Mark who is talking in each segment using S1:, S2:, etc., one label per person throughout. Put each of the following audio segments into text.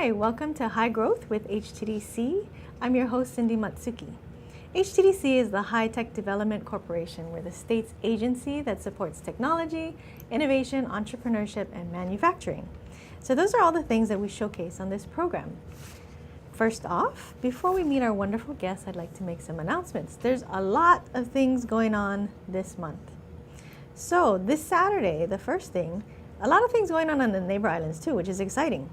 S1: Hi, welcome to High Growth with HTDC. I'm your host, Cindy Matsuki. HTDC is the High Tech Development Corporation. We're the state's agency that supports technology, innovation, entrepreneurship, and manufacturing. So those are all the things that we showcase on this program. First off, before we meet our wonderful guests, I'd like to make some announcements. There's a lot of things going on this month. So this Saturday, the first thing, a lot of things going on the neighbor islands too, which is exciting.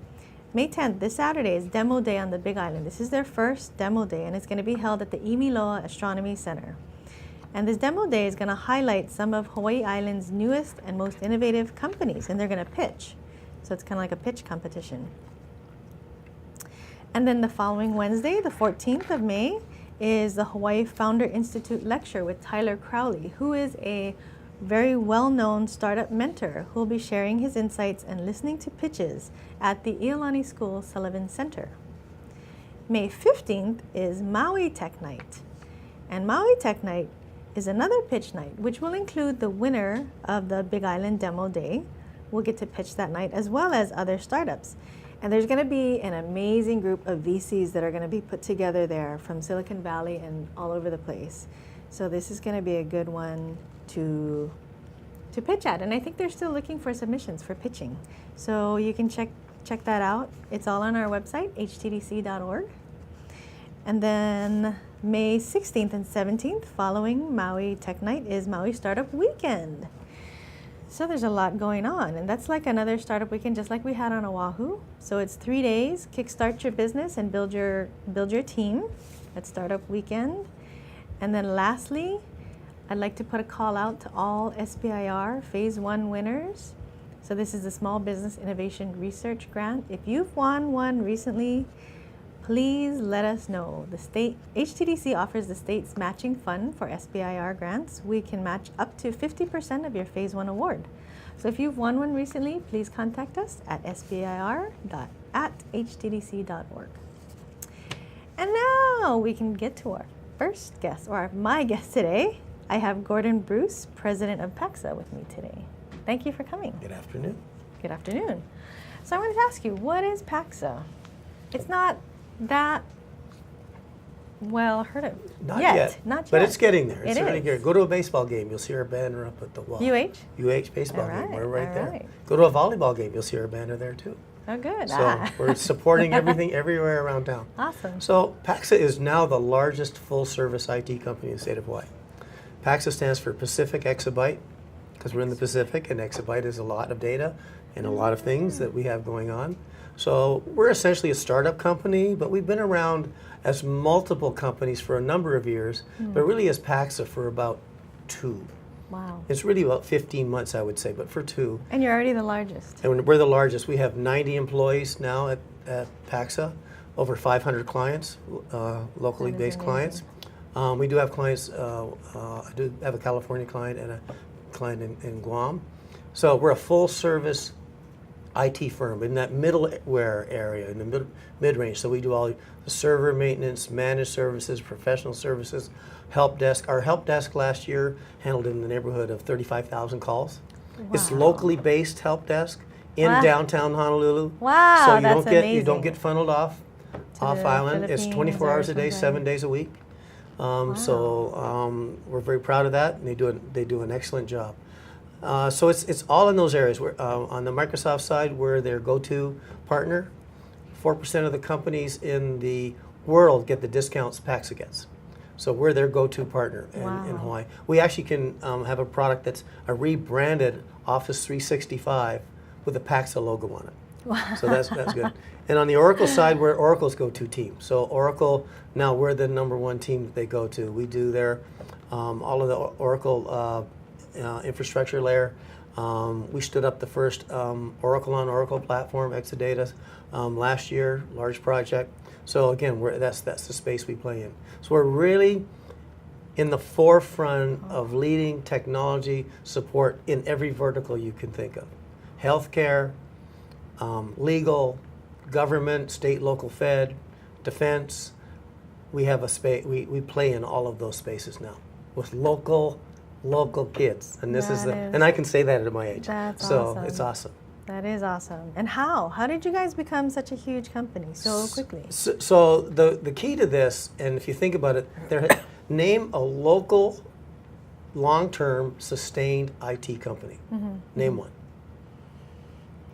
S1: May 10th, this Saturday, is Demo Day on the Big Island. This is their first Demo Day, and it's going to be held at the Imiloa Astronomy Center. And this Demo Day is going to highlight some of Hawaii Island's newest and most innovative companies, and they're going to pitch. So it's kind of like a pitch competition. And then the following Wednesday, the 14th of May, is the Hawaii Founder Institute Lecture with Tyler Crowley, who is a very well-known startup mentor who will be sharing his insights and listening to pitches at the Iolani School Sullivan Center. May 15th is Maui Tech Night. And Maui Tech Night is another pitch night, which will include the winner of the Big Island Demo Day. We'll get to pitch that night, as well as other startups. And there's going to be an amazing group of VCs that are going to be put together there from Silicon Valley and all over the place. So this is going to be a good one to pitch at, and I think they're still looking for submissions for pitching. So you can check that out. It's all on our website, htdc.org. And then May 16th and 17th, following Maui Tech Night, is Maui Startup Weekend. So there's a lot going on, and that's like another startup weekend just like we had on Oahu. So it's 3 days, kickstart your business and build your team at Startup Weekend. And then lastly, I'd like to put a call out to all SBIR Phase 1 winners. So this is the Small Business Innovation Research Grant. If you've won one recently, please let us know. The state HTDC offers the state's matching fund for SBIR grants. We can match up to 50% of your Phase 1 award. So if you've won one recently, please contact us at sbir.htdc.org. And now we can get to our first guest, or my guest today. I have Gordon Bruce, president of Paksa, with me today. Thank you for coming.
S2: Good afternoon.
S1: Good afternoon. So I wanted to ask you, what is Paksa? It's not that well heard of
S2: Not yet. But it's getting there. It's really good. Go to a baseball game, you'll see our banner up at the wall. UH baseball game. We're right there. Right. Go to a volleyball game, you'll see our banner there too.
S1: Oh, good.
S2: So we're supporting everything everywhere around town.
S1: Awesome.
S2: So Paksa is now the largest full-service IT company in the state of Hawaii. Paksa stands for Pacific Exabyte, because we're in the Pacific, and exabyte is a lot of data and a lot of things that we have going on. So we're essentially a startup company, but we've been around as multiple companies for a number of years, but really as Paksa for about 2.
S1: Wow.
S2: It's really about 15 months, I would say, but for 2.
S1: And you're already the largest.
S2: And we're the largest. We have 90 employees now at Paksa, over 500 clients, locally based clients. We do have clients, I do have a California client and a client in Guam. So we're a full service IT firm in that middleware area, in the mid-range. So we do all the server maintenance, managed services, professional services, help desk. Our help desk last year handled in the neighborhood of 35,000 calls. Wow. It's locally based help desk in downtown Honolulu.
S1: Wow,
S2: so
S1: amazing.
S2: You don't get funneled off island. It's 24 hours a day, 7 days a week. So we're very proud of that, and they do an excellent job. So it's all in those areas. We're, on the Microsoft side, we're their go-to partner. 4% of the companies in the world get the discounts Paksa gets. So we're their go-to partner in Hawaii. We actually can have a product that's a rebranded Office 365 with a Paksa logo on it.
S1: Wow.
S2: So that's good. And on the Oracle side, we're Oracle's go-to team. So Oracle, now we're the #1 team that they go to. We do their all of the Oracle infrastructure layer. We stood up the first Oracle on Oracle platform, Exadata, last year, large project. So again, that's the space we play in. So we're really in the forefront of leading technology support in every vertical you can think of. Healthcare, legal, government, state, local, fed, defense. We have a space. We play in all of those spaces now with local kids, and this and I can say that at my age.
S1: That's
S2: so
S1: awesome.
S2: it's awesome.
S1: That is awesome. And how? How did you guys become such a huge company so quickly?
S2: So the key to this, and if you think about it, name a local, long-term, sustained IT company. Name one.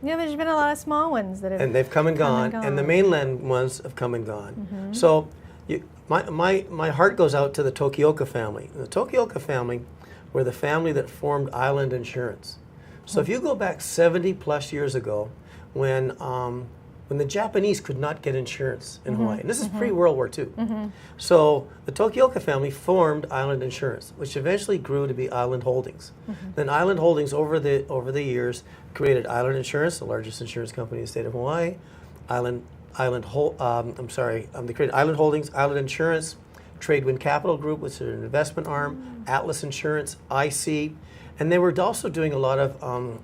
S1: Yeah, there's been a lot of small ones that have
S2: And they've come and gone, and the mainland ones have come and gone. So my heart goes out to the Tokioka family. And the Tokioka family were the family that formed Island Insurance. So if you go back 70 plus years ago, when the Japanese could not get insurance in Hawaii, and this is pre-World War II. So the Tokioka family formed Island Insurance, which eventually grew to be Island Holdings. Then Island Holdings, over the years, created Island Insurance, the largest insurance company in the state of Hawaii. They created Island Holdings, Island Insurance, Tradewind Capital Group, which is an investment arm, Atlas Insurance, IC, and they were also doing a lot of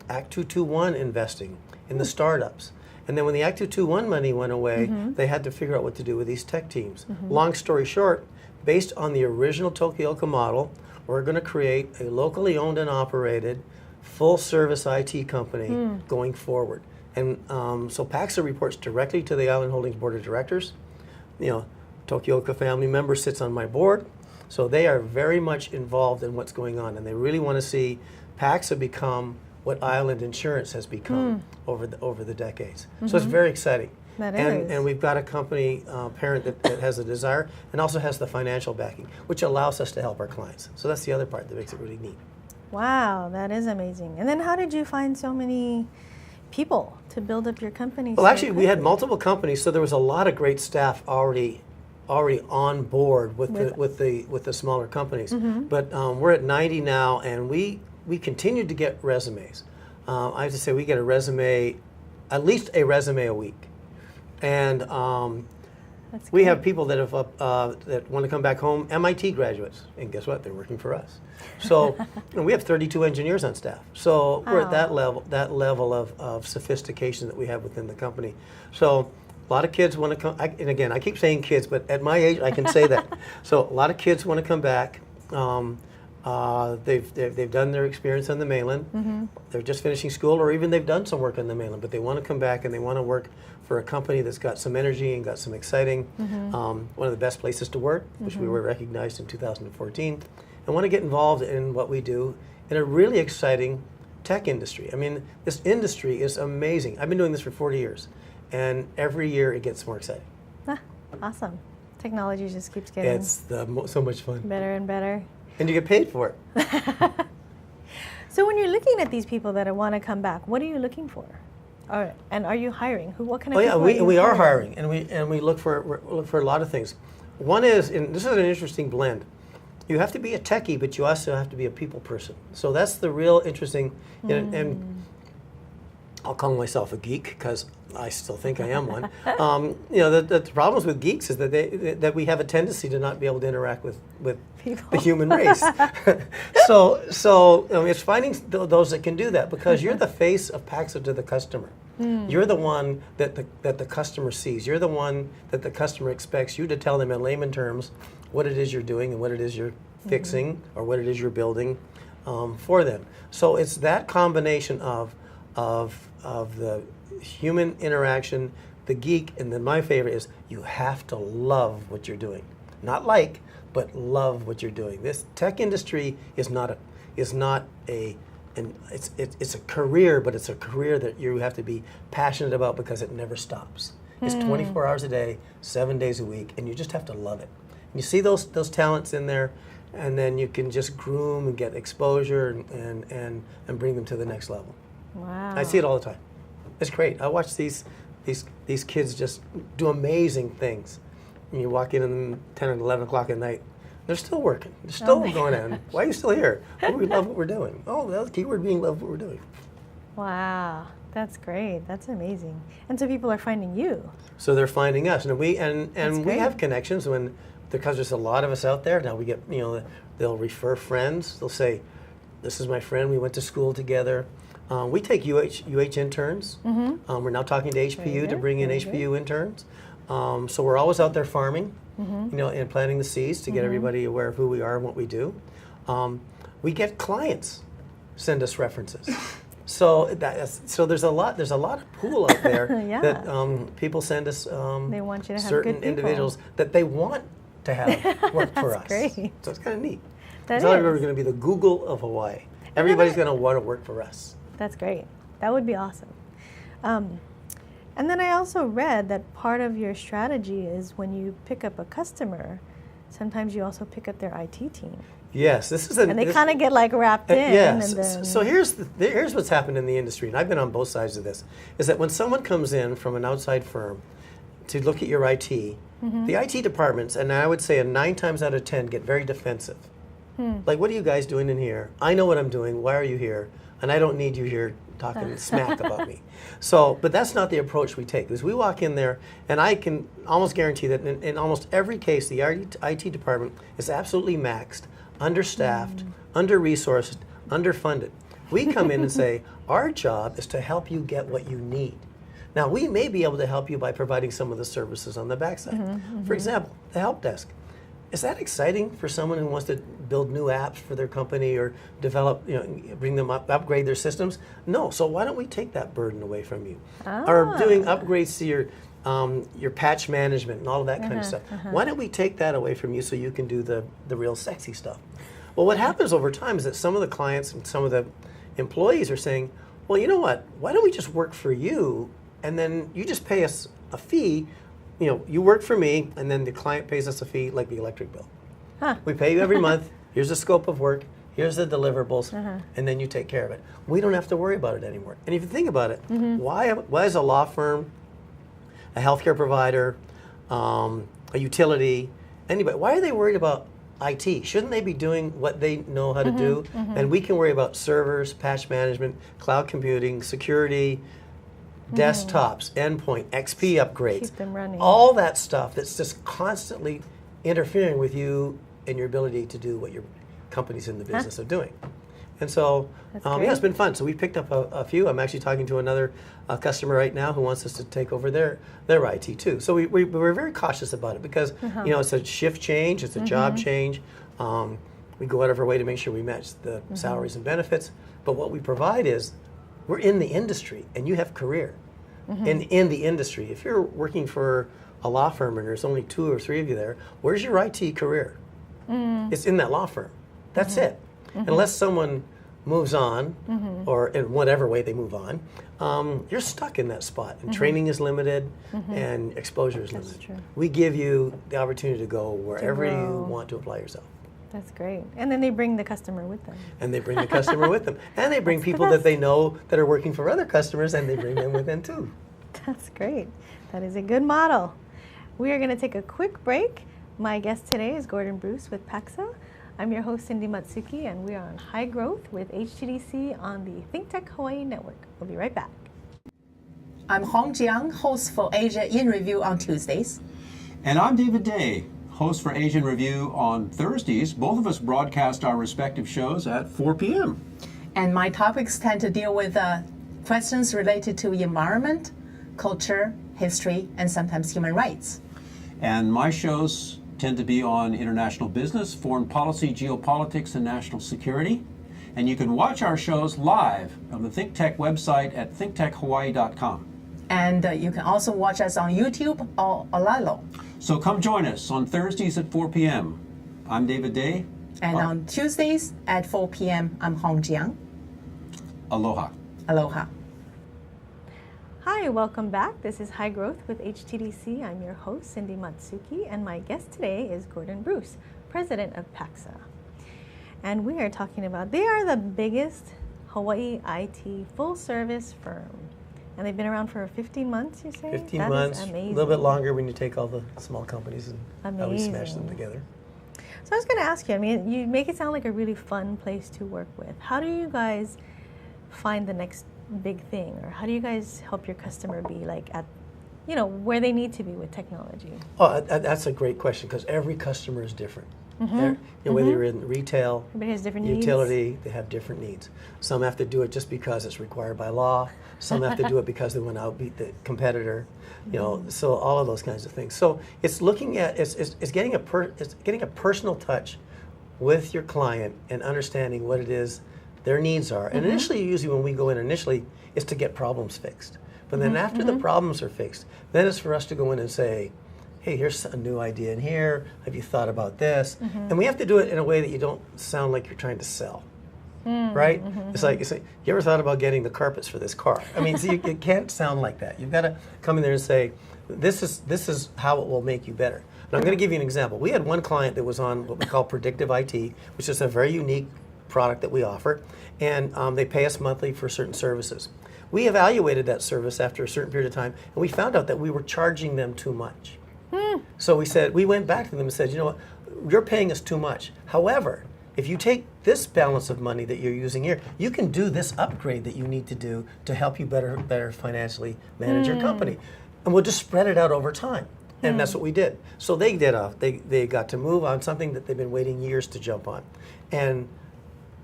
S2: Act 221 investing in the startups. And then when the Act 221 money went away, they had to figure out what to do with these tech teams. Long story short, based on the original Tokioka model, we're going to create a locally owned and operated full-service IT company going forward. And so Paksa reports directly to the Island Holdings Board of Directors. You know, Tokioka family member sits on my board. So they are very much involved in what's going on, and they really want to see Paksa become what Island Insurance has become over the decades. So it's very exciting.
S1: That is.
S2: And we've got a company parent that has a desire and also has the financial backing, which allows us to help our clients. So that's the other part that makes it really neat.
S1: Wow, that is amazing. And then how did you find so many people to build up your company?
S2: Well, actually, we had multiple companies, so there was a lot of great staff already on board with the smaller companies. But we're at 90 now, and we continued to get resumes. I have to say, we get at least a resume a week, and we have people that have that want to come back home, MIT graduates, and guess what? They're working for us. So and we have 32 engineers on staff. So we're at that level of sophistication that we have within the company. So a lot of kids want to come, and again, I keep saying kids, but at my age, I can say that. So a lot of kids want to come back. They've done their experience on the mainland. They're just finishing school, or even they've done some work on the mainland, but they want to come back and they want to work for a company that's got some energy and got some exciting, one of the best places to work, which we were recognized in 2014, and want to get involved in what we do in a really exciting tech industry. I mean, this industry is amazing. I've been doing this for 40 years. And every year it gets more exciting.
S1: Awesome. Technology just keeps getting
S2: so much fun.
S1: Better and better.
S2: And you get paid for it.
S1: So when you're looking at these people that want to come back, what are you looking for? And are you hiring? What kind of people are you
S2: we are hiring, and we look for a lot of things. One is, and this is an interesting blend. You have to be a techie, but you also have to be a people person. So that's the real interesting, and I'll call myself a geek because I still think I am one. The problems with geeks is that we have a tendency to not be able to interact with the human race. so it's finding those that can do that, because you're the face of Paksa to the customer. You're the one that the customer sees. You're the one that the customer expects you to tell them in layman terms what it is you're doing and what it is you're fixing or what it is you're building for them. So it's that combination of the human interaction, the geek, and then my favorite is you have to love what you're doing. Not like, but love what you're doing. This tech industry is not a it's a career, but it's a career that you have to be passionate about because it never stops. It's 24 hours a day, 7 days a week, and you just have to love it. And you see those talents in there, and then you can just groom and get exposure and bring them to the next level.
S1: Wow.
S2: I see it all the time. It's great. I watch these kids just do amazing things. And you walk in at 10 or 11 o'clock at night, they're still working. They're still going on. Why are you still here? Well, we love what we're doing. Oh, that's the keyword being love what we're doing.
S1: Wow, that's great. That's amazing. And so people are finding you.
S2: So they're finding us, and we have connections because there's a lot of us out there. Now we get they'll refer friends. They'll say, "This is my friend. We went to school together." We take UH interns. We're now talking to HPU to bring in HPU interns. So we're always out there farming, and planting the seeds to get everybody aware of who we are and what we do. We get clients send us references. So there's a lot of pool out there
S1: Yeah.
S2: that people send us
S1: They want you to have
S2: certain
S1: good people.
S2: individuals that they want to have work for us.
S1: Great.
S2: So it's kind of neat.
S1: That
S2: So we're
S1: is.
S2: going to be the Google of Hawaii. Everybody's going to want to work for us.
S1: That's great. That would be awesome. And then I also read that part of your strategy is when you pick up a customer, sometimes you also pick up their IT team.
S2: Yes, this is
S1: And they kind of get like wrapped in.
S2: Yes.
S1: And then,
S2: So here's what's happened in the industry, and I've been on both sides of this, is that when someone comes in from an outside firm to look at your IT, the IT departments, and I would say 9 times out of 10, get very defensive. Like, what are you guys doing in here? I know what I'm doing. Why are you here? And I don't need you here talking smack about me. So, but that's not the approach we take. Because we walk in there, and I can almost guarantee that in almost every case, the IT department is absolutely maxed, understaffed, under-resourced, underfunded. We come in and say, our job is to help you get what you need. Now, we may be able to help you by providing some of the services on the backside. For example, the help desk. Is that exciting for someone who wants to build new apps for their company or develop, bring them up, upgrade their systems? No. So why don't we take that burden away from you? Or doing upgrades to your patch management and all of that kind of stuff. Why don't we take that away from you so you can do the real sexy stuff? Well, what happens over time is that some of the clients and some of the employees are saying, well, you know what? Why don't we just work for you and then you just pay us a fee? You work for me, and then the client pays us a fee like the electric bill. We pay you every month. Here's the scope of work. Here's the deliverables, and then you take care of it. We don't have to worry about it anymore. And if you think about it, why is a law firm, a healthcare provider, a utility, anybody, why are they worried about IT? Shouldn't they be doing what they know how to do? And we can worry about servers, patch management, cloud computing, security, desktops, endpoint, XP upgrades,
S1: Keep them running.
S2: all that stuff that's just constantly interfering with you and your ability to do what your company's in the business of doing. And so, it's been fun. So we picked up a few. I'm actually talking to another customer right now who wants us to take over their IT too. So we're very cautious about it because it's a shift change, it's a job change. We go out of our way to make sure we match the salaries and benefits. But what we provide is we're in the industry, and you have career in the industry. If you're working for a law firm and there's only 2 or 3 of you there, where's your IT career? It's in that law firm. That's it. Unless someone moves on, or in whatever way they move on, you're stuck in that spot. And training is limited, and exposure is limited.
S1: True.
S2: We give you the opportunity to go wherever you want to apply yourself.
S1: That's great. And then they bring the customer with them.
S2: And they bring the customer with them. And they bring people that they know that are working for other customers, and they bring them with them too.
S1: That's great. That is a good model. We are going to take a quick break. My guest today is Gordon Bruce with Paksa. I'm your host, Cindy Matsuki, and we are on High Growth with HTDC on the ThinkTech Hawaii Network. We'll be right back.
S3: I'm Hong Jiang, host for Asia in Review on Tuesdays.
S4: And I'm David Day, host for Asian Review on Thursdays. Both of us broadcast our respective shows at 4 p.m.
S3: And my topics tend to deal with questions related to environment, culture, history, and sometimes human rights.
S4: And my shows tend to be on international business, foreign policy, geopolitics, and national security. And you can watch our shows live on the ThinkTech website at thinktechhawaii.com.
S3: And you can also watch us on YouTube or Olalo.
S4: So come join us on Thursdays at 4 p.m. I'm David Day.
S3: And on Tuesdays at 4 p.m., I'm Hong Jiang.
S4: Aloha.
S3: Aloha.
S1: Hi, welcome back. This is High Growth with HTDC. I'm your host, Cindy Matsuki, and my guest today is Gordon Bruce, president of Paksa. And we are talking about, they are the biggest Hawaii IT full-service firm. And they've been around for 15 months, you say?
S2: 15
S1: that
S2: months,
S1: is
S2: a
S1: amazing.
S2: little bit longer when you take all the small companies and how we smash them
S1: Amazing.
S2: together.
S1: So I was going to ask you, I mean, you make it sound like a really fun place to work with. How do you guys find the next big thing? Or how do you guys help your customer be like at, where they need to be with technology?
S2: Oh, that's a great question because every customer is different. Whether you're in retail,
S1: Everybody has different needs.
S2: utility, they have different needs. Some have to do it just because it's required by law. Some have to do it because they want to outbeat the competitor. So all of those kinds of things. So it's looking at it's getting a personal touch with your client and understanding what it is their needs are. And initially, usually when we go in initially, it's to get problems fixed. But then after the problems are fixed, then it's for us to go in and say, hey, here's a new idea in here. Have you thought about this? And we have to do it in a way that you don't sound like you're trying to sell. Right? It's like you say, you ever thought about getting the carpets for this car? I mean, so it can't sound like that. You've got to come in there and say, this is how it will make you better. And I'm going to give you an example. We had one client that was on what we call predictive IT, which is a very unique product that we offer, and they pay us monthly for certain services. We evaluated that service after a certain period of time, and we found out that we were charging them too much. So we went back to them and said, you know what, you're paying us too much. However, if you take this balance of money that you're using here, you can do this upgrade that you need to do to help you better financially manage your company. And we'll just spread it out over time. And that's what we did. So they got to move on something that they've been waiting years to jump on. And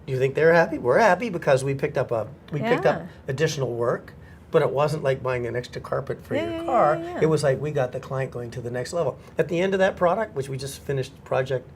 S2: do you think they're happy? We're happy because we picked up additional work, but it wasn't like buying an extra carpet for your car. It was like we got the client going to the next level. At the end of that product, which we just finished the project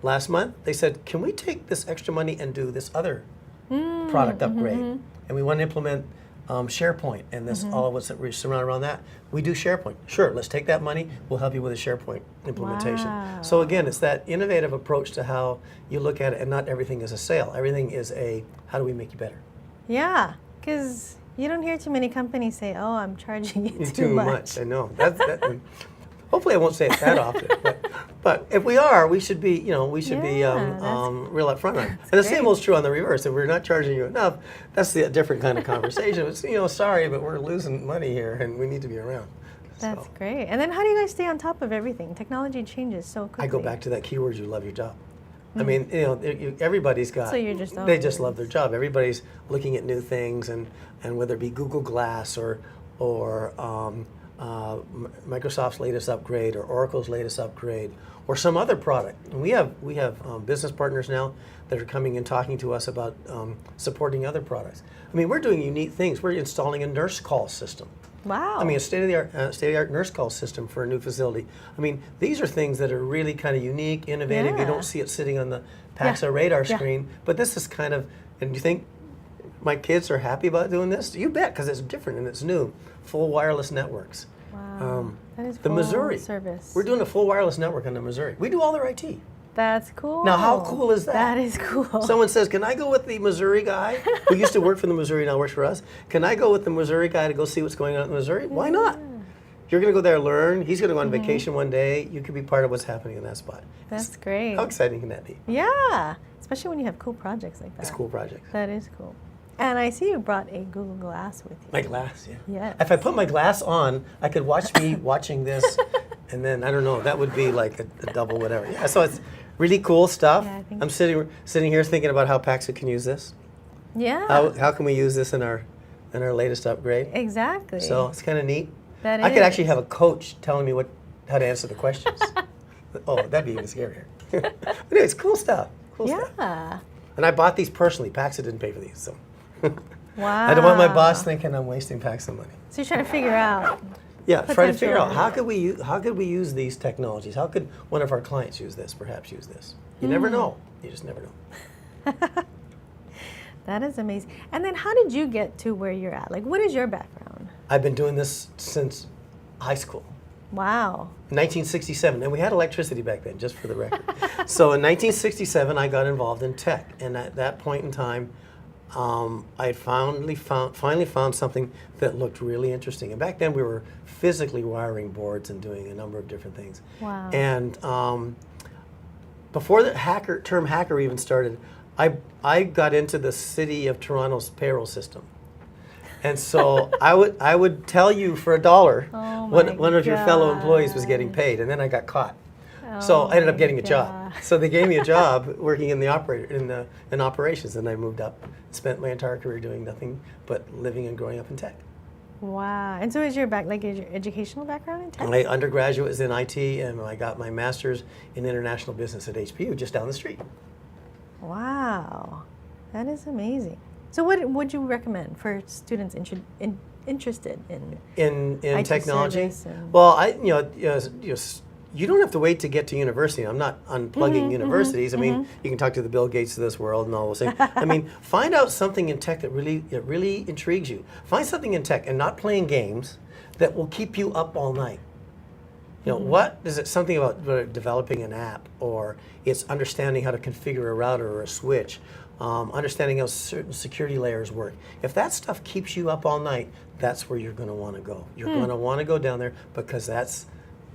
S2: last month, they said, can we take this extra money and do this other product upgrade? And we want to implement SharePoint and this all of what's that we surround around that. We do SharePoint. Sure, let's take that money. We'll help you with a SharePoint implementation.
S1: Wow.
S2: So again, it's that innovative approach to how you look at it, and not everything is a sale. Everything is a, how do we make you better?
S1: Yeah, because you don't hear too many companies say, oh, I'm charging you too
S2: Too
S1: much.
S2: much. I know. Hopefully I won't say it that often. But if we are, we should be, real upfront on it. And the same holds true on the reverse. If we're not charging you enough, that's a different kind of conversation. It's, sorry, but we're losing money here and we need to be around.
S1: That's great. And then how do you guys stay on top of everything? Technology changes so quickly.
S2: I go back to that keyword, you love your job. I mean, everybody's got,
S1: So you're just
S2: they just love their job. Everybody's looking at new things, and whether it be Google Glass or Microsoft's latest upgrade or Oracle's latest upgrade or some other product. And we have business partners now that are coming and talking to us about supporting other products. I mean, we're doing unique things. We're installing a nurse call system.
S1: Wow.
S2: I mean, a state-of-the-art nurse call system for a new facility. I mean, these are things that are really kind of unique, innovative. You don't see it sitting on the Paksa radar screen, but this is kind of, and you think my kids are happy about doing this? You bet, because it's different and it's new. Full wireless networks.
S1: Wow. That is
S2: the
S1: full
S2: Missouri
S1: service.
S2: We're doing a full wireless network on the Missouri. We do all their IT.
S1: That's cool.
S2: Now, how cool is that?
S1: That is cool.
S2: Someone says, can I go with the Missouri guy who used to work for the Missouri, now works for us? Can I go with the Missouri guy to go see what's going on in Missouri? Why not? You're going to go there and learn. He's going to go on vacation one day. You could be part of what's happening in that spot.
S1: That's great.
S2: How exciting can that be?
S1: Yeah, especially when you have cool projects like that.
S2: It's a cool project.
S1: That is cool. And I see you brought a Google Glass with you.
S2: My glass, yeah.
S1: Yes.
S2: If I put my glass on, I could watch me watching this, and then, I don't know, that would be like a double whatever. Yeah, so it's really cool stuff.
S1: Yeah, I think
S2: I'm sitting here thinking about how Paksa can use this.
S1: Yeah.
S2: How can we use this in our latest upgrade?
S1: Exactly.
S2: So it's kind of neat.
S1: That
S2: I could
S1: is.
S2: actually have a coach telling me how to answer the questions. Oh, that'd be even scarier. But anyway, it's cool stuff. Cool stuff.
S1: Yeah.
S2: And I bought these personally. Paksa didn't pay for these, so.
S1: Wow.
S2: I don't want my boss thinking I'm wasting Paksa money.
S1: So you're trying to figure out.
S2: Yeah, try to figure out
S1: Potential.
S2: how could we use these technologies? How could one of our clients use this? Perhaps use this. You never know. You just never know.
S1: That is amazing. And then how did you get to where you're at? Like, what is your background?
S2: I've been doing this since high school.
S1: Wow.
S2: 1967, and we had electricity back then, just for the record. So in 1967, I got involved in tech, and at that point in time, I finally found something that looked really interesting. And back then, we were physically wiring boards and doing a number of different things.
S1: Wow.
S2: And before the term hacker even started, I got into the city of Toronto's payroll system. And so I would tell you for $1
S1: Oh
S2: what one
S1: my
S2: of your fellow employees was getting
S1: gosh.
S2: paid, and then I got caught. So I ended up getting a job. So they gave me a job working in in operations, and I moved up. Spent my entire career doing nothing but living and growing up in tech.
S1: Wow. And so is your educational background in tech?
S2: My undergraduate was in IT, and I got my master's in international business at HPU, just down the street.
S1: Wow. That is amazing. So what would you recommend for students interested in
S2: In
S1: IT
S2: technology?
S1: service and-
S2: Well, you don't have to wait to get to university. I'm not unplugging universities. I mean, you can talk to the Bill Gates of this world and all those things. I mean, find out something in tech that really intrigues you. Find something in tech and not playing games that will keep you up all night. You know, what is it? Something about developing an app, or it's understanding how to configure a router or a switch, understanding how certain security layers work. If that stuff keeps you up all night, that's where you're going to want to go. You're going to want to go down there because that's,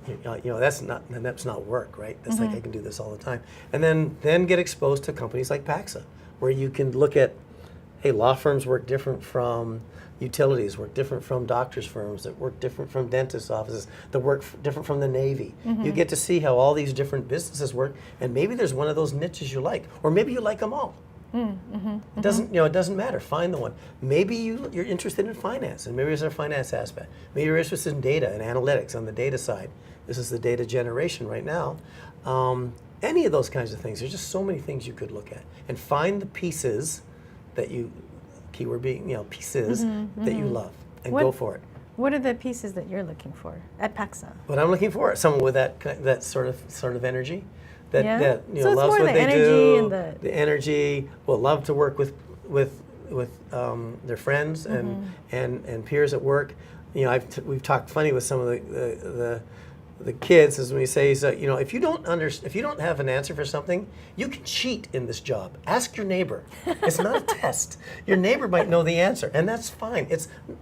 S2: that's not work, right? That's like I can do this all the time, and then get exposed to companies like Paksa, where you can look at, hey, law firms work different from utilities, work different from doctors' firms, that work different from dentist offices, that work different from the Navy. You get to see how all these different businesses work, and maybe there's one of those niches you like, or maybe you like them all. It doesn't, it doesn't matter. Find the one. Maybe you're interested in finance, and maybe there's a finance aspect. Maybe you're interested in data and analytics on the data side. This is the data generation right now. Any of those kinds of things. There's just so many things you could look at, and find the pieces that you, keyword being, pieces that you love, and go for it.
S1: What are the pieces that you're looking for at Paksa?
S2: What I'm looking for, someone with that sort of energy, that
S1: So it's
S2: loves
S1: more
S2: what
S1: the
S2: they
S1: energy
S2: do,
S1: and
S2: the energy, will love to work with their friends and peers at work. We've talked funny with some of the kids, as we say, is that, if you don't have an answer for something, you can cheat in this job. Ask your neighbor. It's not a test. Your neighbor might know the answer, and that's fine.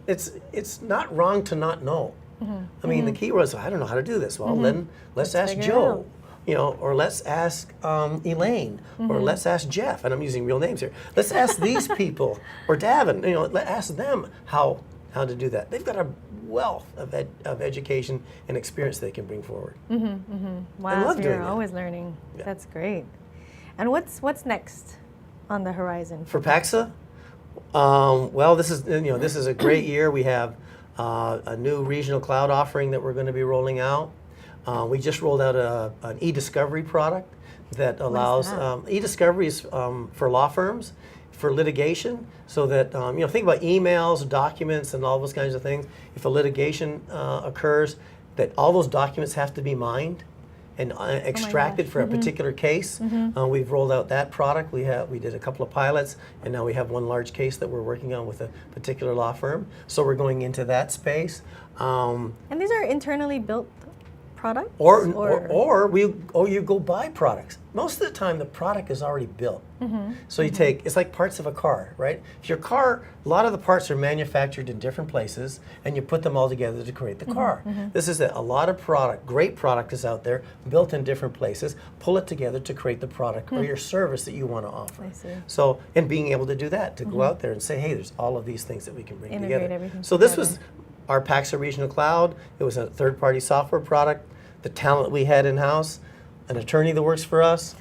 S2: It's not wrong to not know. I mean, the key was, I don't know how to do this. Well, then let's ask Joe. Or let's ask Elaine, or let's ask Jeff, and I'm using real names here. Let's ask these people, or Davin. Let's ask them how to do that. They've got a wealth of education and experience they can bring forward.
S1: Wow, so you're
S2: that.
S1: always learning.
S2: Yeah.
S1: That's great. And what's next on the horizon
S2: For Paksa, well, this is a great year. We have a new regional cloud offering that we're going to be rolling out. We just rolled out an e-discovery product that allows e-discovery is for law firms, for litigation, so that think about emails, documents, and all those kinds of things. If a litigation occurs, that all those documents have to be mined and extracted for a particular case. We've rolled out that product. We did a couple of pilots, and now we have one large case that we're working on with a particular law firm. So we're going into that space.
S1: And these are internally built products?
S2: Or you go buy products. Most of the time, the product is already built. So you take, it's like parts of a car, right? If your car, a lot of the parts are manufactured in different places, and you put them all together to create the car. This is a lot of great product is out there, built in different places. Pull it together to create the product or your service that you want to offer.
S1: I see.
S2: So, and being able to do that, to go out there and say, hey, there's all of these things that we can bring
S1: Integrate
S2: together.
S1: everything
S2: So this
S1: together.
S2: was our Paksa Regional Cloud. It was a third-party software product. The talent we had in-house, an attorney that works for us,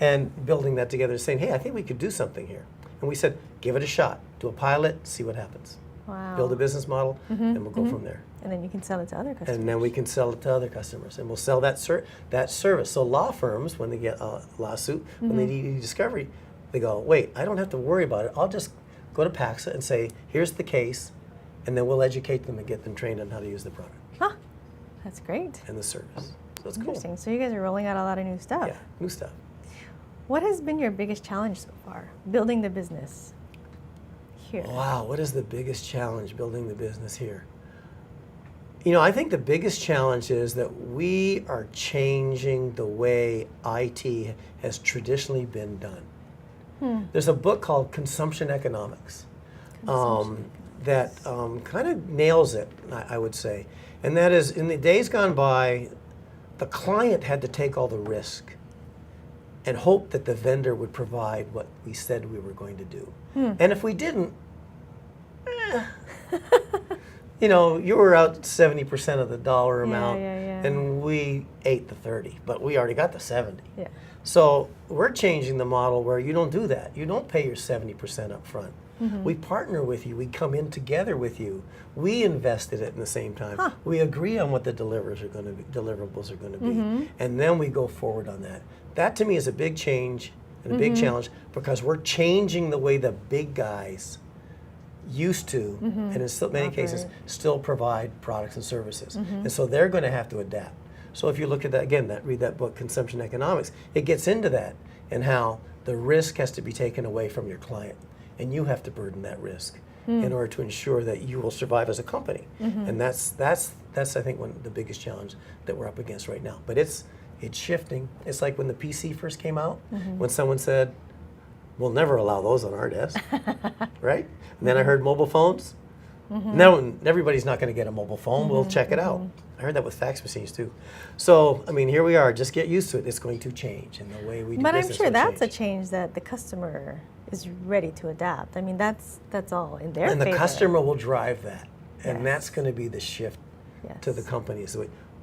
S2: and building that together, saying, hey, I think we could do something here. And we said, give it a shot. Do a pilot, see what happens.
S1: Wow.
S2: Build a business model, and we'll go from there.
S1: And then you can sell it to other customers.
S2: And then we can sell it to other customers, and we'll sell that service. So law firms, when they get a lawsuit, when they need e-discovery, they go, wait, I don't have to worry about it. I'll just go to Paksa and say, here's the case, and then we'll educate them and get them trained on how to use the product.
S1: Huh. That's great.
S2: And the service. So it's
S1: Interesting.
S2: cool.
S1: So you guys are rolling out a lot of new stuff.
S2: Yeah, new stuff.
S1: What has been your biggest challenge so far, building the business here?
S2: Wow, what is the biggest challenge building the business here? I think the biggest challenge is that we are changing the way IT has traditionally been done. There's a book called Consumption Economics that kind of nails it, I would say. And that is, in the days gone by, the client had to take all the risk and hope that the vendor would provide what we said we were going to do. And if we didn't, you were out 70% of the dollar amount, and we ate the 30, but we already got the 70.
S1: Yeah.
S2: So we're changing the model where you don't do that. You don't pay your 70% up front. We partner with you. We come in together with you. We invested it in the same time. We agree on what the deliverables are going to be, and then we go forward on that. That to me is a big change and a big challenge, because we're changing the way the big guys used to, and in many cases still provide products and services. And so they're going to have to adapt. So if you look at that again, read that book, Consumption Economics, it gets into that and how the risk has to be taken away from your client, and you have to burden that risk in order to ensure that you will survive as a company. And that's I think one of the biggest challenge that we're up against right now. But it's shifting. It's like when the PC first came out, when someone said, "We'll never allow those on our desk," right? And then I heard mobile phones. Now everybody's not going to get a mobile phone. We'll check it out. I heard that with fax machines too. So I mean, here we are. Just get used to it. It's going to change, and the way we do
S1: But I'm
S2: business
S1: sure
S2: will
S1: that's a
S2: change.
S1: change that the customer is ready to adapt. I mean, that's all in their
S2: And the
S1: favor.
S2: customer will drive that, and
S1: Yes.
S2: that's going to be the shift to the
S1: Yes.
S2: companies.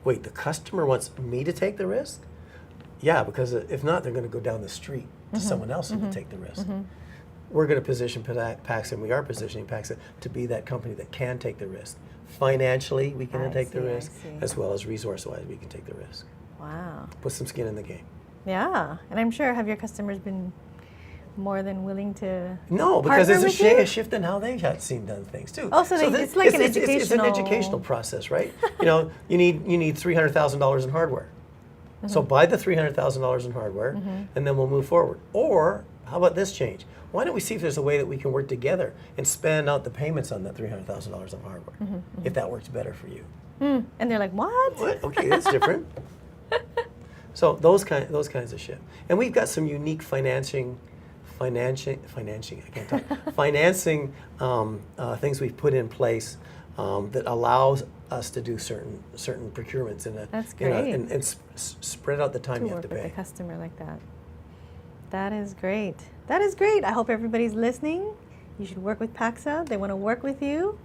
S2: Wait, the customer wants me to take the risk? Yeah, because if not, they're going to go down the street to someone else who will take the risk. We're going to position Paksa, and we are positioning Paksa to be that company that can take the risk. Financially, we can
S1: I
S2: take the
S1: see, I
S2: risk,
S1: see.
S2: as well as resource-wise, we can take the risk.
S1: Wow.
S2: Put some skin in the game.
S1: Yeah, and I'm sure have your customers been more than willing to
S2: No, because
S1: partner
S2: it's
S1: with you?
S2: a shift in how they've seen done things too.
S1: Oh, so it's like an
S2: It's an
S1: educational-
S2: educational process, right? You need $300,000 in hardware. So buy the $300,000 in hardware, and then we'll move forward. Or how about this change? Why don't we see if there's a way that we can work together and span out the payments on that $300,000 of hardware, if that works better for you?
S1: And they're like, what?
S2: What? Okay, that's different. So those kinds of shit. And we've got some unique financing. I can't talk. Financing things we've put in place that allows us to do certain procurements
S1: That's great.
S2: and spread out the time
S1: To
S2: you have
S1: work
S2: to
S1: with
S2: pay.
S1: a customer like that. That is great. That is great. I hope everybody's listening. You should work with Paksa. They want to work with you.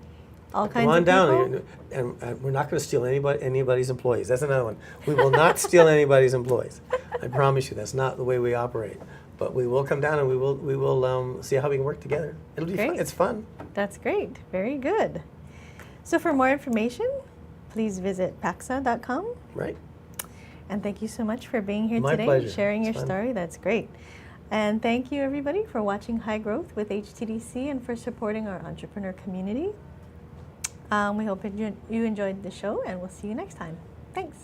S1: All kinds
S2: Come on
S1: of
S2: down,
S1: people.
S2: and we're not going to steal anybody's employees. That's another one. We will not steal anybody's employees. I promise you, that's not the way we operate. But we will come down and we will see how we can work together. It'll be fun.
S1: Great.
S2: It's fun.
S1: That's great. Very good. So for more information, please visit Pacxa.com.
S2: Right?
S1: And thank you so much for being here
S2: My
S1: today,
S2: pleasure.
S1: sharing
S2: It's
S1: your
S2: fun.
S1: story. That's great. And thank you, everybody, for watching High Growth with HTDC and for supporting our entrepreneur community. We hope you enjoyed the show, and we'll see you next time. Thanks.